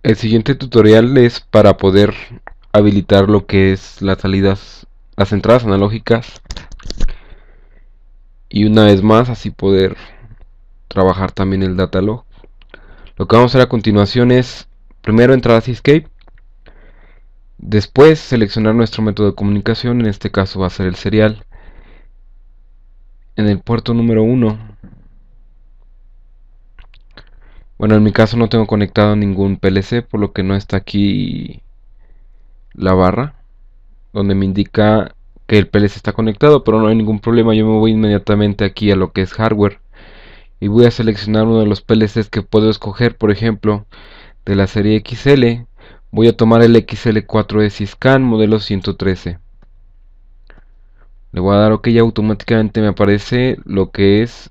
El siguiente tutorial es para poder habilitar lo que es las entradas analógicas, y una vez más así poder trabajar también el datalog. Lo que vamos a hacer a continuación es primero entrar a Seascape, después seleccionar nuestro método de comunicación, en este caso va a ser el serial. En el puerto número 1, bueno, en mi caso no tengo conectado ningún PLC, por lo que no está aquí la barra donde me indica que el PLC está conectado, pero no hay ningún problema. Yo me voy inmediatamente aquí a lo que es hardware y voy a seleccionar uno de los PLCs que puedo escoger. Por ejemplo, de la serie XL voy a tomar el XL4E Syscan modelo 113. Le voy a dar OK y automáticamente me aparece lo que es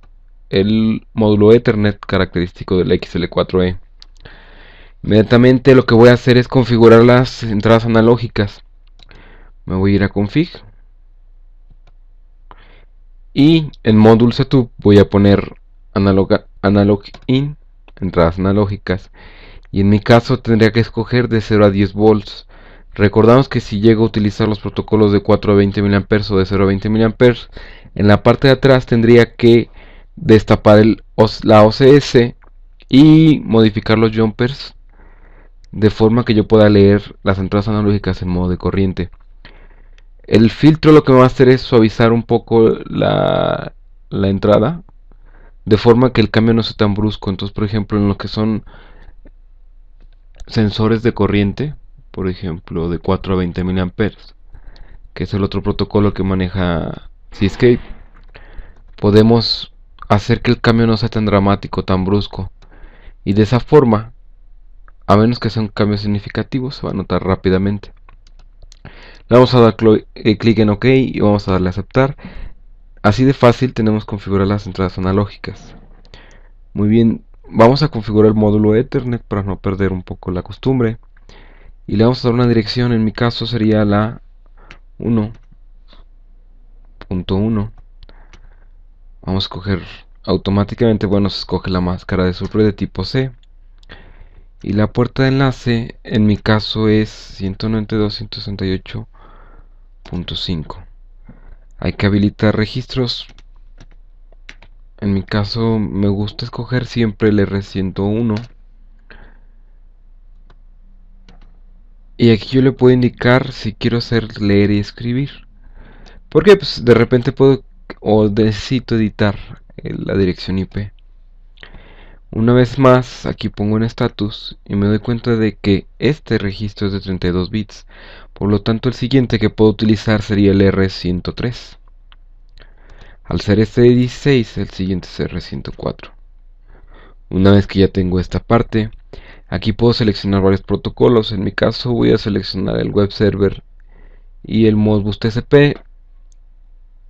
el módulo Ethernet característico del XL4E. Inmediatamente lo que voy a hacer es configurar las entradas analógicas. Me voy a ir a config y en Module Setup voy a poner analog in, entradas analógicas, y en mi caso tendría que escoger de 0 a 10 volts. Recordamos que si llego a utilizar los protocolos de 4 a 20 mA o de 0 a 20 mA, en la parte de atrás tendría que destapar la OCS y modificar los jumpers de forma que yo pueda leer las entradas analógicas en modo de corriente. El filtro lo que va a hacer es suavizar un poco la entrada, de forma que el cambio no sea tan brusco. Entonces, por ejemplo, en lo que son sensores de corriente, por ejemplo, de 4 a 20 mA, que es el otro protocolo que maneja Seascape, podemos hacer que el cambio no sea tan dramático, tan brusco. Y de esa forma, a menos que sea un cambio significativo, se va a notar rápidamente. Le vamos a dar clic en OK y vamos a darle a aceptar. Así de fácil tenemos configurar las entradas analógicas. Muy bien, vamos a configurar el módulo Ethernet para no perder un poco la costumbre. Y le vamos a dar una dirección, en mi caso sería la 1.1. Vamos a escoger automáticamente, bueno, se escoge la máscara de su red de tipo C. Y la puerta de enlace, en mi caso es 192.168.5. Hay que habilitar registros. En mi caso me gusta escoger siempre el R101. Y aquí yo le puedo indicar si quiero hacer leer y escribir. Porque pues de repente puedo o necesito editar la dirección IP. Una vez más, aquí pongo en status y me doy cuenta de que este registro es de 32 bits. Por lo tanto, el siguiente que puedo utilizar sería el R103. Al ser este de 16, el siguiente es R104. Una vez que ya tengo esta parte, aquí puedo seleccionar varios protocolos. En mi caso voy a seleccionar el web server y el Modbus TCP.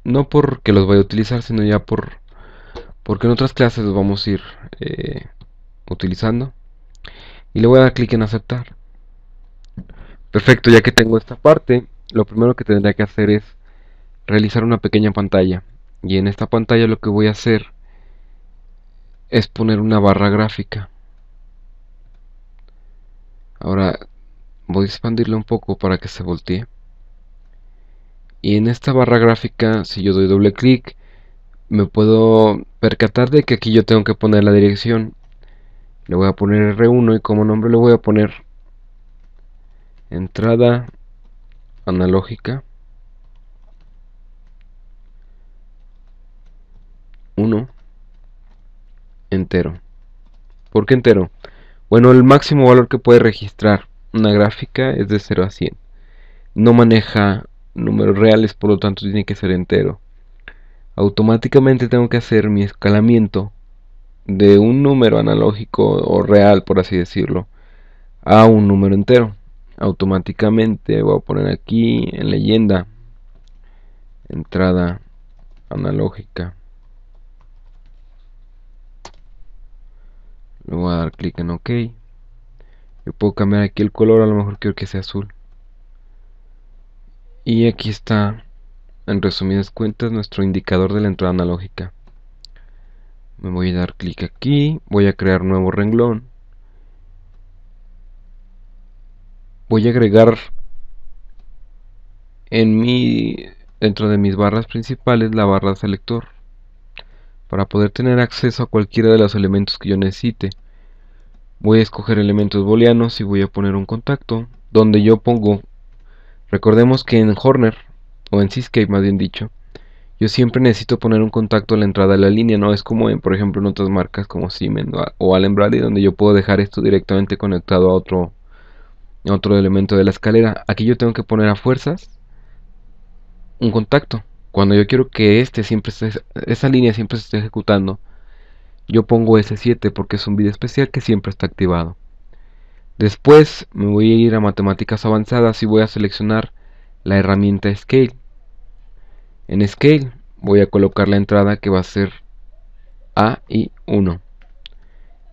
No porque los vaya a utilizar, sino ya porque en otras clases los vamos a ir utilizando. Y le voy a dar clic en aceptar. Perfecto, ya que tengo esta parte, lo primero que tendría que hacer es realizar una pequeña pantalla. Y en esta pantalla lo que voy a hacer es poner una barra gráfica. Ahora voy a expandirla un poco para que se voltee. Y en esta barra gráfica, si yo doy doble clic, me puedo percatar de que aquí yo tengo que poner la dirección. Le voy a poner R1 y como nombre le voy a poner entrada analógica 1 entero. ¿Por qué entero? Bueno, el máximo valor que puede registrar una gráfica es de 0 a 100. No maneja números reales, por lo tanto tiene que ser entero. Automáticamente tengo que hacer mi escalamiento de un número analógico o real, por así decirlo, a un número entero. Automáticamente voy a poner aquí en leyenda entrada analógica. Le voy a dar clic en OK. Yo puedo cambiar aquí el color, a lo mejor quiero que sea azul. Y aquí está, en resumidas cuentas, nuestro indicador de la entrada analógica. Me voy a dar clic aquí, voy a crear un nuevo renglón. voy a agregar dentro de mis barras principales la barra selector para poder tener acceso a cualquiera de los elementos que yo necesite. Voy a escoger elementos booleanos y voy a poner un contacto donde yo pongo. Recordemos que en Horner, o en Cscape más bien dicho, yo siempre necesito poner un contacto a la entrada de la línea. No es como por ejemplo en otras marcas como Siemens o Allen Bradley, donde yo puedo dejar esto directamente conectado a otro elemento de la escalera. Aquí yo tengo que poner a fuerzas un contacto. Cuando yo quiero que esa línea siempre se esté ejecutando, yo pongo S7 porque es un bit especial que siempre está activado. Después me voy a ir a matemáticas avanzadas y voy a seleccionar la herramienta Scale. En Scale voy a colocar la entrada que va a ser AI1.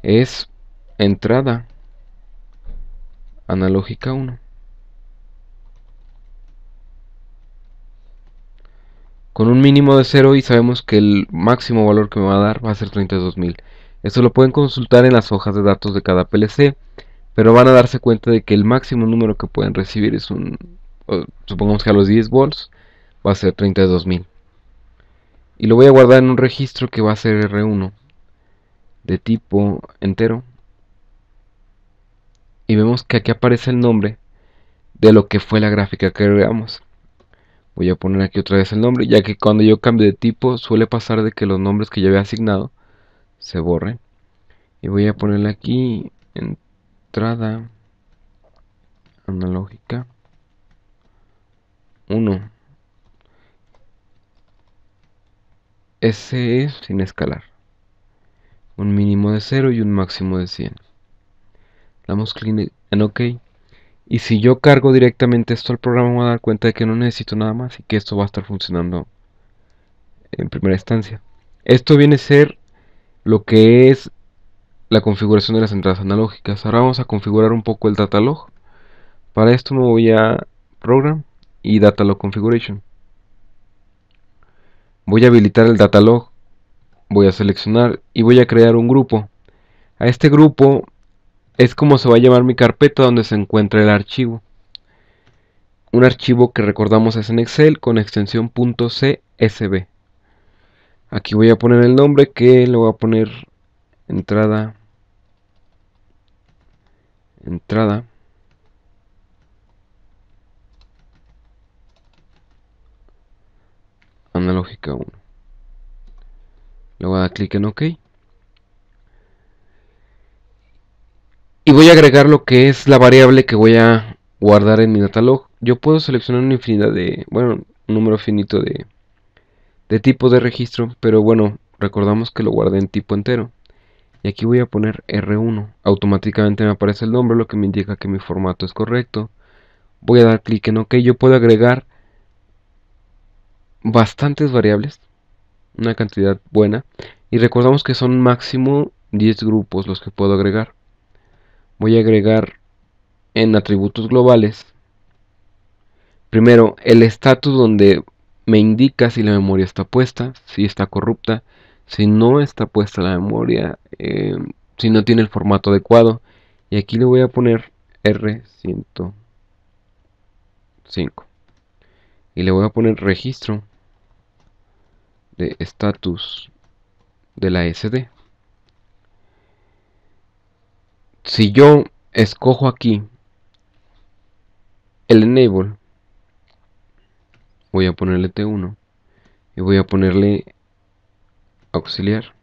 Es entrada analógica 1. Con un mínimo de 0 y sabemos que el máximo valor que me va a dar va a ser 32.000. Esto lo pueden consultar en las hojas de datos de cada PLC, pero van a darse cuenta de que el máximo número que pueden recibir es supongamos que a los 10 volts va a ser 32.000. Y lo voy a guardar en un registro que va a ser R1 de tipo entero. Y vemos que aquí aparece el nombre de lo que fue la gráfica que agregamos. Voy a poner aquí otra vez el nombre, ya que cuando yo cambio de tipo suele pasar de que los nombres que yo había asignado se borren. Y voy a ponerle aquí entrada analógica 1. Ese es sin escalar. Un mínimo de 0 y un máximo de 100. Damos clic en OK. Y si yo cargo directamente esto al programa, me voy a dar cuenta de que no necesito nada más y que esto va a estar funcionando en primera instancia. Esto viene a ser lo que es la configuración de las entradas analógicas. Ahora vamos a configurar un poco el datalog. Para esto me voy a Program y Datalog Configuration. Voy a habilitar el datalog, voy a seleccionar y voy a crear un grupo. A este grupo es como se va a llamar mi carpeta donde se encuentra el archivo. Un archivo que recordamos es en Excel con extensión .csv. Aquí voy a poner el nombre, que le voy a poner entrada analógica 1. Le voy a dar clic en OK. Y voy a agregar lo que es la variable que voy a guardar en mi datalog. Yo puedo seleccionar una infinidad un número finito de tipos de registro, pero bueno, recordamos que lo guardé en tipo entero. Y aquí voy a poner R1. Automáticamente me aparece el nombre, lo que me indica que mi formato es correcto. Voy a dar clic en OK. Yo puedo agregar bastantes variables, una cantidad buena. Y recordamos que son máximo 10 grupos los que puedo agregar. Voy a agregar en atributos globales primero el estatus, donde me indica si la memoria está puesta, si está corrupta, si no está puesta la memoria, si no tiene el formato adecuado. Y aquí le voy a poner R105 y le voy a poner registro de estatus de la SD. Si yo escojo aquí el enable, voy a ponerle T1 y voy a ponerle auxiliar,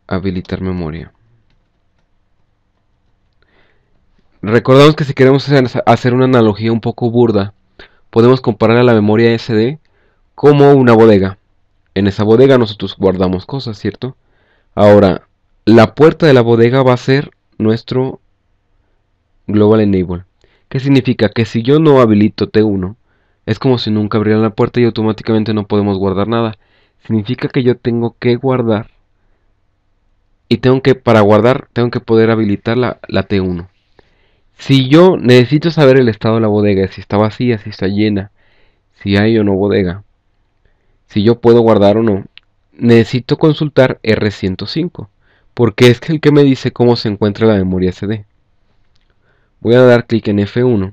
habilitar memoria. Recordamos que si queremos hacer una analogía un poco burda, podemos comparar a la memoria SD como una bodega. En esa bodega nosotros guardamos cosas, ¿cierto? Ahora, la puerta de la bodega va a ser nuestro Global Enable. ¿Qué significa? Que si yo no habilito T1, es como si nunca abriera la puerta y automáticamente no podemos guardar nada. Significa que yo tengo que guardar y para guardar, tengo que poder habilitar la T1. Si yo necesito saber el estado de la bodega, si está vacía, si está llena, si hay o no bodega, si yo puedo guardar o no, necesito consultar R105. porque es el que me dice cómo se encuentra la memoria SD. Voy a dar clic en F1.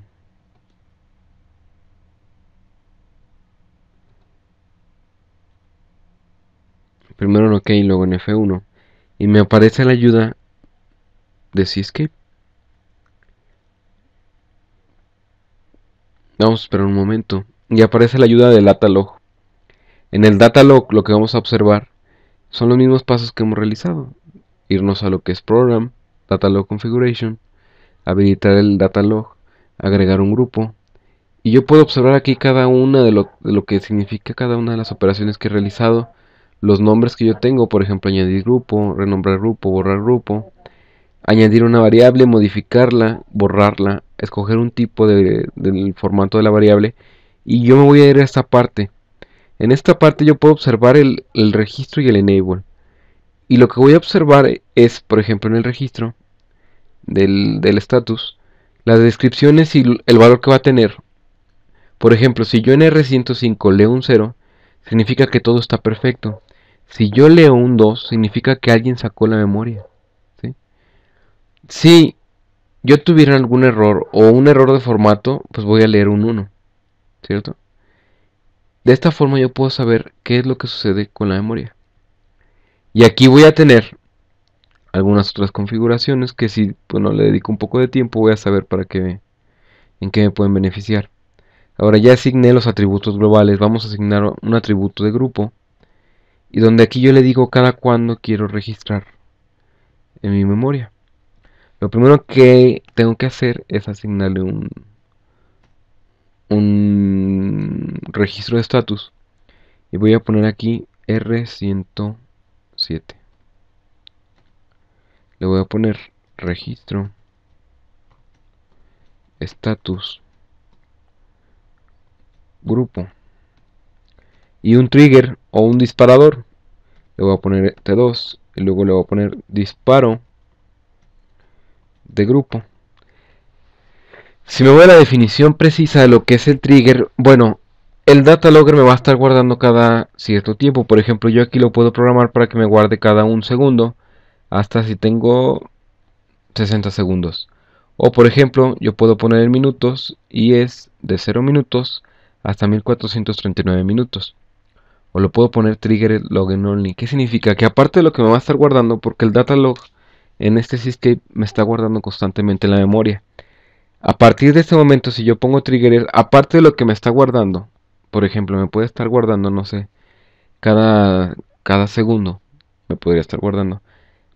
Primero en OK y luego en F1. Y me aparece la ayuda de Cscape. Vamos a esperar un momento. Y aparece la ayuda del datalog. En el datalog lo que vamos a observar son los mismos pasos que hemos realizado. Irnos a lo que es Program, Datalog Configuration, habilitar el datalog, agregar un grupo. Y yo puedo observar aquí cada una de lo que significa cada una de las operaciones que he realizado. Los nombres que yo tengo, por ejemplo, añadir grupo, renombrar grupo, borrar grupo. Añadir una variable, modificarla, borrarla, escoger un tipo del formato de la variable. Y yo me voy a ir a esta parte. En esta parte yo puedo observar el registro y el enable. Y lo que voy a observar es, por ejemplo, en el registro del status, las descripciones y el valor que va a tener. Por ejemplo, si yo en R105 leo un 0, significa que todo está perfecto. Si yo leo un 2, significa que alguien sacó la memoria. ¿Sí? Si yo tuviera algún error o un error de formato, pues voy a leer un 1, ¿cierto? De esta forma yo puedo saber qué es lo que sucede con la memoria. Y aquí voy a tener algunas otras configuraciones que si bueno, le dedico un poco de tiempo voy a saber en qué me pueden beneficiar. Ahora ya asigné los atributos globales, vamos a asignar un atributo de grupo y donde aquí yo le digo cada cuándo quiero registrar en mi memoria. Lo primero que tengo que hacer es asignarle un registro de estatus y voy a poner aquí R107. Le voy a poner registro estatus grupo y un trigger o un disparador. Le voy a poner T2 y luego le voy a poner disparo de grupo. Si me voy a la definición precisa de lo que es el trigger, bueno, el data logger me va a estar guardando cada cierto tiempo. Por ejemplo, yo aquí lo puedo programar para que me guarde cada un segundo, hasta si tengo 60 segundos. O por ejemplo, yo puedo poner en minutos y es de 0 minutos hasta 1439 minutos. O lo puedo poner trigger login only. ¿Qué significa? Que aparte de lo que me va a estar guardando, porque el data log en este Cscape me está guardando constantemente en la memoria. A partir de este momento, si yo pongo trigger, aparte de lo que me está guardando, por ejemplo, me puede estar guardando, no sé, cada segundo, me podría estar guardando.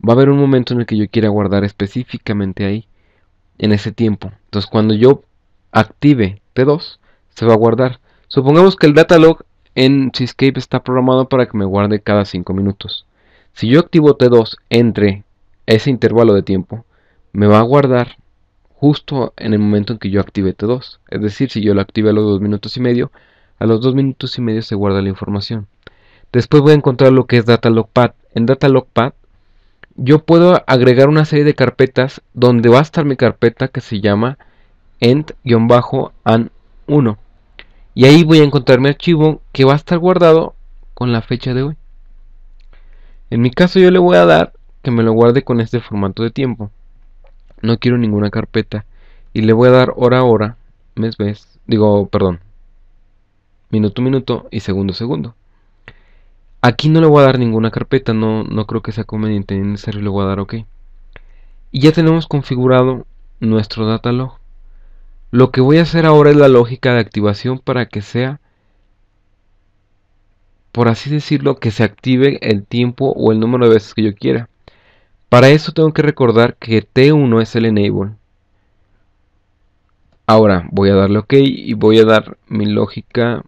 Va a haber un momento en el que yo quiera guardar específicamente ahí, en ese tiempo. Entonces, cuando yo active T2, se va a guardar. Supongamos que el datalog en Cscape está programado para que me guarde cada 5 minutos. Si yo activo T2 entre ese intervalo de tiempo, me va a guardar justo en el momento en que yo active T2. Es decir, si yo lo active a los 2 minutos y medio, a los 2 minutos y medio se guarda la información. Después voy a encontrar lo que es datalogpad. En datalogpad yo puedo agregar una serie de carpetas donde va a estar mi carpeta que se llama end-an1. Y ahí voy a encontrar mi archivo que va a estar guardado con la fecha de hoy. En mi caso yo le voy a dar que me lo guarde con este formato de tiempo. No quiero ninguna carpeta. Y le voy a dar hora a hora, mes mes, digo, perdón, minuto minuto y segundo segundo. Aquí no le voy a dar ninguna carpeta, no creo que sea conveniente ni necesario, le voy a dar OK. Y ya tenemos configurado nuestro datalog. Lo que voy a hacer ahora es la lógica de activación para que sea, por así decirlo, que se active el tiempo o el número de veces que yo quiera. Para eso tengo que recordar que T1 es el enable. Ahora voy a darle OK y voy a dar mi lógica.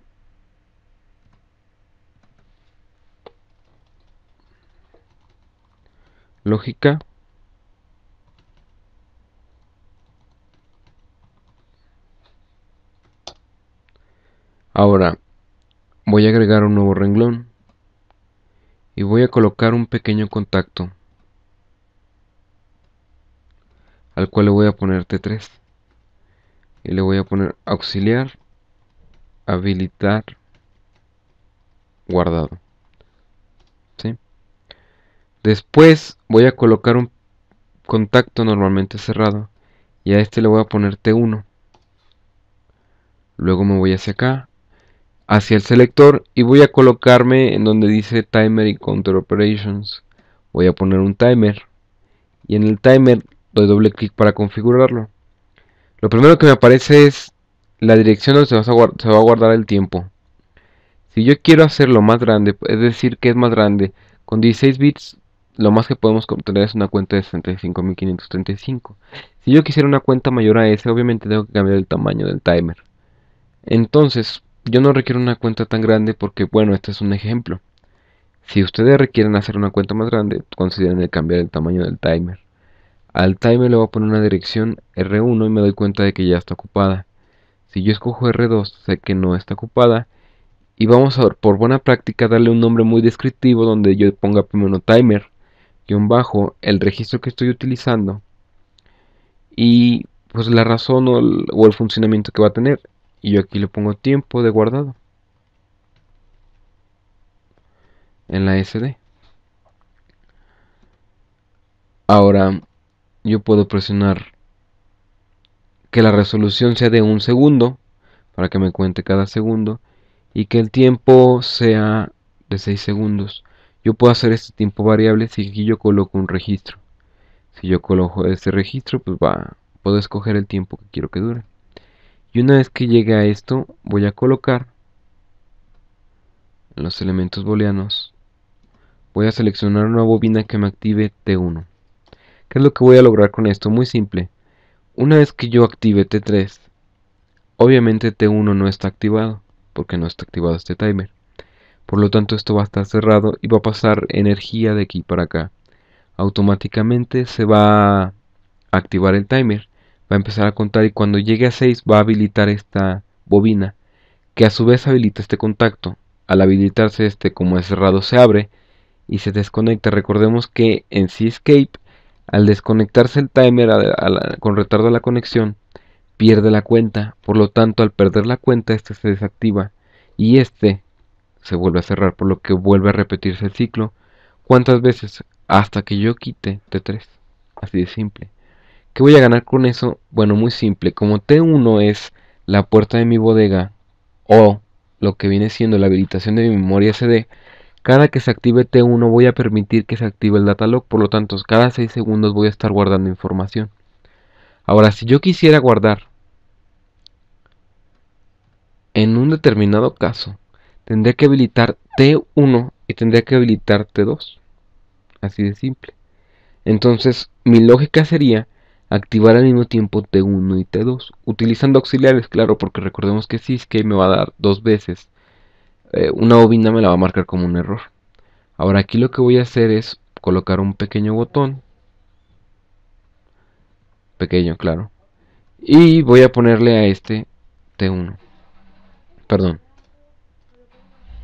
Lógica. Ahora voy a agregar un nuevo renglón y voy a colocar un pequeño contacto al cual le voy a poner T3 y le voy a poner auxiliar, habilitar, guardado. ¿Sí? Después voy a colocar un contacto normalmente cerrado y a este le voy a poner T1. Luego me voy hacia acá, hacia el selector, y voy a colocarme en donde dice Timer y Counter Operations. Voy a poner un timer y en el timer doy doble clic para configurarlo. Lo primero que me aparece es la dirección donde se va a guardar el tiempo. Si yo quiero hacerlo más grande, es decir, que es más grande, con 16 bits, lo más que podemos obtener es una cuenta de 65.535. Si yo quisiera una cuenta mayor a ese, obviamente tengo que cambiar el tamaño del timer. Entonces, yo no requiero una cuenta tan grande porque, bueno, este es un ejemplo. Si ustedes requieren hacer una cuenta más grande, consideren el cambiar el tamaño del timer. Al timer le voy a poner una dirección R1 y me doy cuenta de que ya está ocupada. Si yo escojo R2, sé que no está ocupada. Y vamos a, por buena práctica, darle un nombre muy descriptivo donde yo ponga primero timer, guión bajo, el registro que estoy utilizando y pues la razón o el funcionamiento que va a tener. Y yo aquí le pongo tiempo de guardado en la SD. Ahora yo puedo presionar que la resolución sea de 1 segundo para que me cuente cada segundo y que el tiempo sea de 6 segundos. Yo puedo hacer este tiempo variable si aquí yo coloco un registro. Si yo coloco este registro, pues puedo escoger el tiempo que quiero que dure. Y una vez que llegue a esto, voy a colocar en los elementos booleanos, voy a seleccionar una bobina que me active T1. ¿Qué es lo que voy a lograr con esto? Muy simple. Una vez que yo active T3, obviamente T1 no está activado, porque no está activado este timer. Por lo tanto, esto va a estar cerrado y va a pasar energía de aquí para acá. Automáticamente se va a activar el timer, va a empezar a contar y cuando llegue a 6 va a habilitar esta bobina, que a su vez habilita este contacto. Al habilitarse este, como es cerrado, se abre y se desconecta. Recordemos que en Cscape, al desconectarse el timer con retardo a la conexión, pierde la cuenta. Por lo tanto, al perder la cuenta, este se desactiva y este se vuelve a cerrar, por lo que vuelve a repetirse el ciclo. ¿Cuántas veces? Hasta que yo quite T3. Así de simple. ¿Qué voy a ganar con eso? Bueno, muy simple. Como T1 es la puerta de mi bodega o lo que viene siendo la habilitación de mi memoria SD, cada que se active T1 voy a permitir que se active el datalog. Por lo tanto, cada 6 segundos voy a estar guardando información. Ahora, si yo quisiera guardar en un determinado caso, tendría que habilitar T1 y tendría que habilitar T2. Así de simple. Entonces, mi lógica sería activar al mismo tiempo T1 y T2, utilizando auxiliares, claro, porque recordemos que Syscape me va a dar dos veces. Una bobina me la va a marcar como un error. Ahora aquí lo que voy a hacer es colocar un pequeño botón, pequeño, claro, y voy a ponerle a este T1, perdón,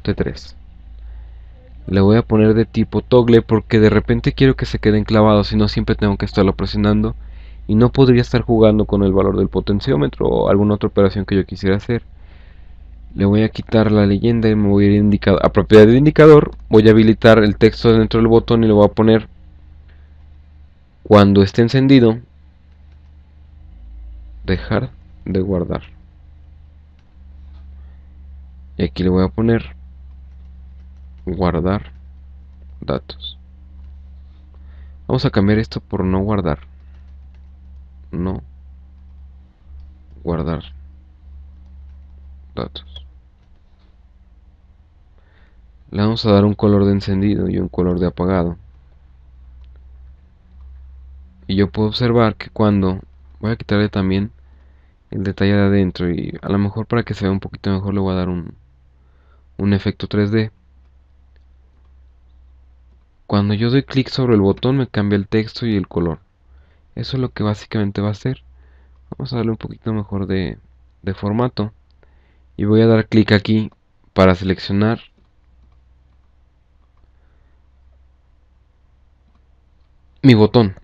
T3. Le voy a poner de tipo toggle porque de repente quiero que se queden clavados y no siempre tengo que estarlo presionando y no podría estar jugando con el valor del potenciómetro o alguna otra operación que yo quisiera hacer. Le voy a quitar la leyenda y me voy a ir a propiedad de indicador. Voy a habilitar el texto dentro del botón y le voy a poner cuando esté encendido, dejar de guardar. Y aquí le voy a poner guardar datos. Vamos a cambiar esto por no guardar. No guardar datos. Le vamos a dar un color de encendido y un color de apagado. Y yo puedo observar que cuando voy a quitarle también el detalle de adentro y a lo mejor para que se vea un poquito mejor le voy a dar un efecto 3D. Cuando yo doy clic sobre el botón me cambia el texto y el color. Eso es lo que básicamente va a hacer. Vamos a darle un poquito mejor de formato. Y voy a dar clic aquí para seleccionar mi botón.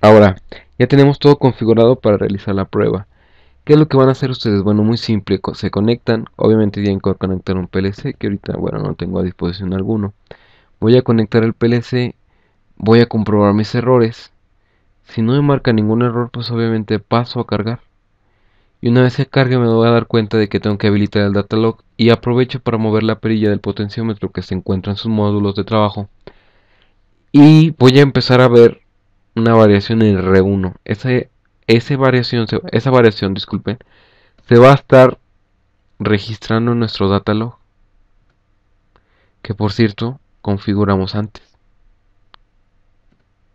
Ahora, ya tenemos todo configurado para realizar la prueba. ¿Qué es lo que van a hacer ustedes? Bueno, muy simple, se conectan, obviamente tienen que conectar un PLC, que ahorita, bueno, no tengo a disposición alguno. Voy a conectar el PLC voy a comprobar mis errores. Si no me marca ningún error, pues obviamente paso a cargar. Y una vez que cargue me voy a dar cuenta de que tengo que habilitar el datalog y aprovecho para mover la perilla del potenciómetro que se encuentra en sus módulos de trabajo. Y voy a empezar a ver una variación en R1. Esa variación, disculpen, se va a estar registrando en nuestro datalog, que por cierto configuramos antes.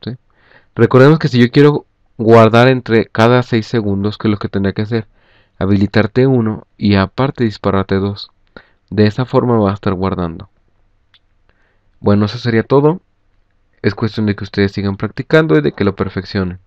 ¿Sí? Recordemos que si yo quiero guardar entre cada 6 segundos, que es lo que tendría que hacer, habilitar T1 y aparte disparar T2. De esa forma va a estar guardando. Bueno, eso sería todo. Es cuestión de que ustedes sigan practicando y de que lo perfeccionen.